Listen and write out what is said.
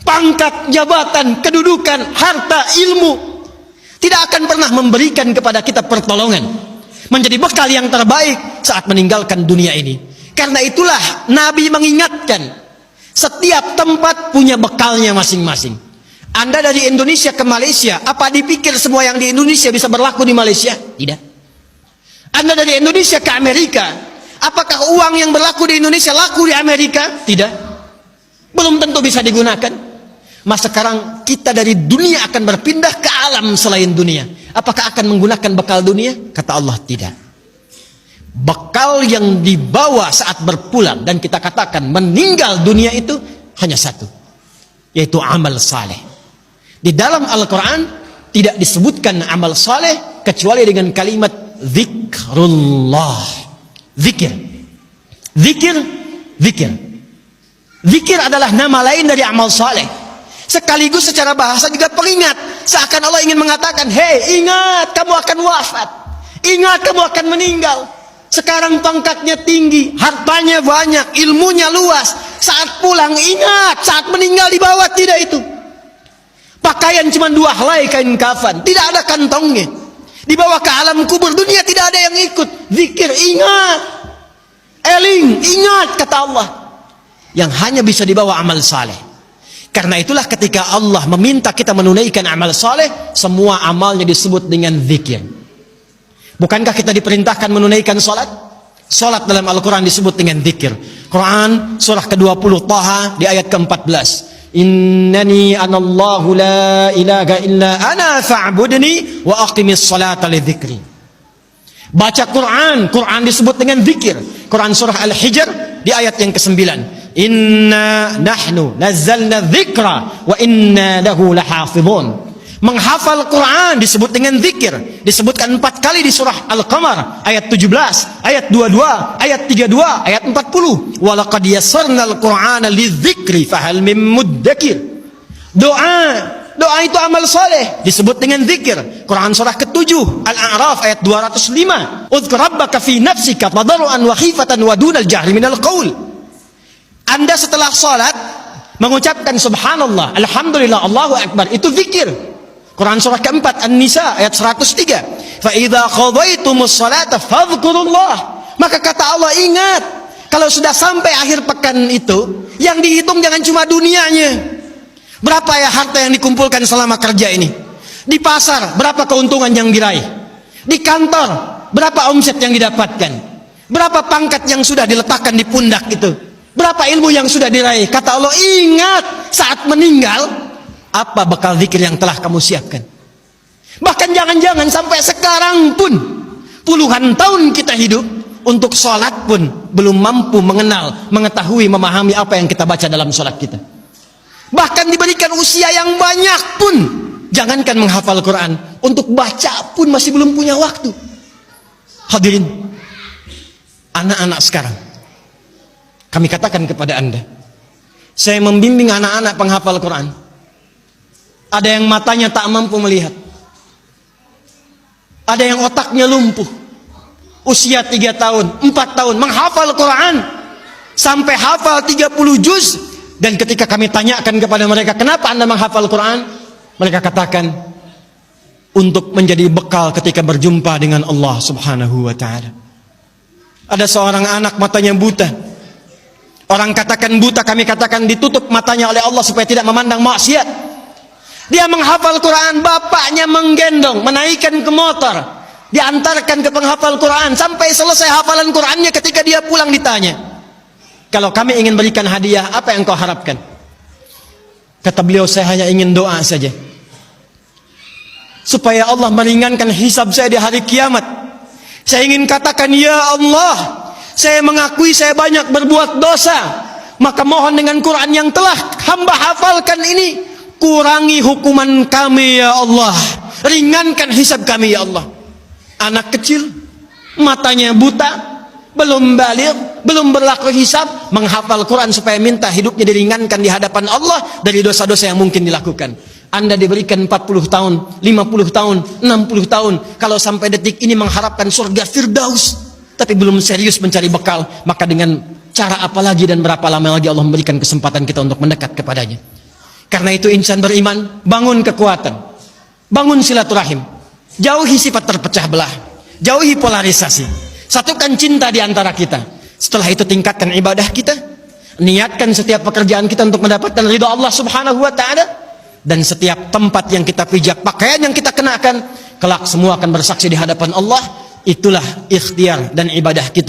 pangkat, jabatan, kedudukan, harta, ilmu, tidak akan pernah memberikan kepada kita pertolongan, menjadi bekal yang terbaik saat meninggalkan dunia ini. Karena itulah Nabi mengingatkan, setiap tempat punya bekalnya masing-masing. Anda dari Indonesia ke Malaysia, apa dipikir semua yang di Indonesia bisa berlaku di Malaysia? Tidak. Anda dari Indonesia ke Amerika, apakah uang yang berlaku di Indonesia laku di Amerika? Tidak. Belum tentu bisa digunakan. Mas sekarang kita dari dunia akan berpindah ke alam selain dunia. Apakah akan menggunakan bekal dunia? Kata Allah, tidak. Bekal yang dibawa saat berpulang dan kita katakan meninggal dunia itu hanya satu, yaitu amal saleh. Di dalam Al-Quran tidak disebutkan amal saleh kecuali dengan kalimat zikrullah. Zikir. Zikir. Zikir. Zikir adalah nama lain dari amal saleh. Sekaligus secara bahasa juga peringat. Seakan Allah ingin mengatakan, hei, ingat kamu akan wafat. Ingat kamu akan meninggal. Sekarang pangkatnya tinggi, hartanya banyak, ilmunya luas. Saat pulang ingat, saat meninggal dibawa tidak itu. Pakaian cuma 2 helai kain kafan, tidak ada kantongnya. Dibawa ke alam kubur dunia tidak ada yang ikut. Zikir, ingat. Eling, ingat kata Allah. Yang hanya bisa dibawa amal saleh. Karena itulah ketika Allah meminta kita menunaikan amal saleh, semua amalnya disebut dengan zikir. Bukankah kita diperintahkan menunaikan salat? Salat dalam Al-Quran disebut dengan zikir. Quran surah ke-20 Taha di ayat ke-14. Innani anallahu la ilaha illa ana fa'budni wa aqimis salata li dzikri. Baca Quran, Quran disebut dengan zikir. Quran surah Al-Hijr di ayat yang ke-9. Inna nahnu nazzalna dzikra wa inna lahu lahafizun. Menghafal Quran disebut dengan zikir. Disebutkan 4 kali di surah Al-Qamar ayat 17, ayat 22, ayat 32, ayat 40. Wa laqad yassarnal Qur'ana lidzikri fahal mim muddakir. Doa itu amal saleh disebut dengan zikir. Quran surah ke-7 Al-A'raf ayat 205. Udzkur rabbaka fi nafsika tadarruan wa khifatan wa dunal jahri minal qaul. Anda setelah salat mengucapkan subhanallah, alhamdulillah, Allahu akbar, itu zikir. Quran surah ke-4 An-Nisa ayat 103. Fa idza qadaytumus salata fadhkurullah. Maka kata Allah, ingat, kalau sudah sampai akhir pekan itu, yang dihitung jangan cuma dunianya. Berapa ya harta yang dikumpulkan selama kerja ini? Di pasar berapa keuntungan yang diraih? Di kantor berapa omset yang didapatkan? Berapa pangkat yang sudah diletakkan di pundak itu? Berapa ilmu yang sudah diraih? Kata Allah, ingat saat meninggal, apa bekal zikir yang telah kamu siapkan? Bahkan jangan-jangan sampai sekarang pun, puluhan tahun kita hidup, untuk sholat pun belum mampu mengenal, mengetahui, memahami apa yang kita baca dalam sholat kita. Bahkan diberikan usia yang banyak pun, jangankan menghafal Quran, untuk baca pun masih belum punya waktu. Hadirin, anak-anak sekarang, kami katakan kepada Anda, saya membimbing anak-anak penghafal Quran. Ada yang matanya tak mampu melihat. Ada yang otaknya lumpuh. Usia 3 tahun, 4 tahun, menghafal Quran. Sampai hafal 30 juz. Dan ketika kami tanyakan kepada mereka, kenapa Anda menghafal Quran? Mereka katakan, untuk menjadi bekal ketika berjumpa dengan Allah subhanahu wa ta'ala. Ada seorang anak matanya buta. Orang katakan buta, kami katakan ditutup matanya oleh Allah supaya tidak memandang maksiat. Dia menghafal Quran, bapaknya menggendong, menaikkan ke motor, diantarkan ke penghafal Quran sampai selesai hafalan Qurannya. Ketika dia pulang ditanya, kalau kami ingin berikan hadiah, apa yang kau harapkan? Kata beliau, saya hanya ingin doa saja, supaya Allah meringankan hisab saya di hari kiamat. Saya ingin katakan, ya Allah, saya mengakui saya banyak berbuat dosa, maka mohon dengan Quran yang telah hamba hafalkan ini, kurangi hukuman kami ya Allah, ringankan hisab kami ya Allah. Anak kecil, matanya buta, belum baligh, belum berlaku hisab, menghafal Quran supaya minta hidupnya diringankan di hadapan Allah dari dosa-dosa yang mungkin dilakukan. Anda diberikan 40 tahun, 50 tahun, 60 tahun, kalau sampai detik ini mengharapkan surga Firdaus, tapi belum serius mencari bekal, maka dengan cara apa lagi dan berapa lama lagi Allah memberikan kesempatan kita untuk mendekat kepadanya? Karena itu insan beriman, bangun kekuatan, bangun silaturahim, jauhi sifat terpecah belah, jauhi polarisasi, satukan cinta di antara kita. Setelah itu tingkatkan ibadah kita, niatkan setiap pekerjaan kita untuk mendapatkan ridha Allah Subhanahu wa taala, dan setiap tempat yang kita pijak, pakaian yang kita kenakan, kelak semua akan bersaksi di hadapan Allah. Itulah ikhtiar dan ibadah kita.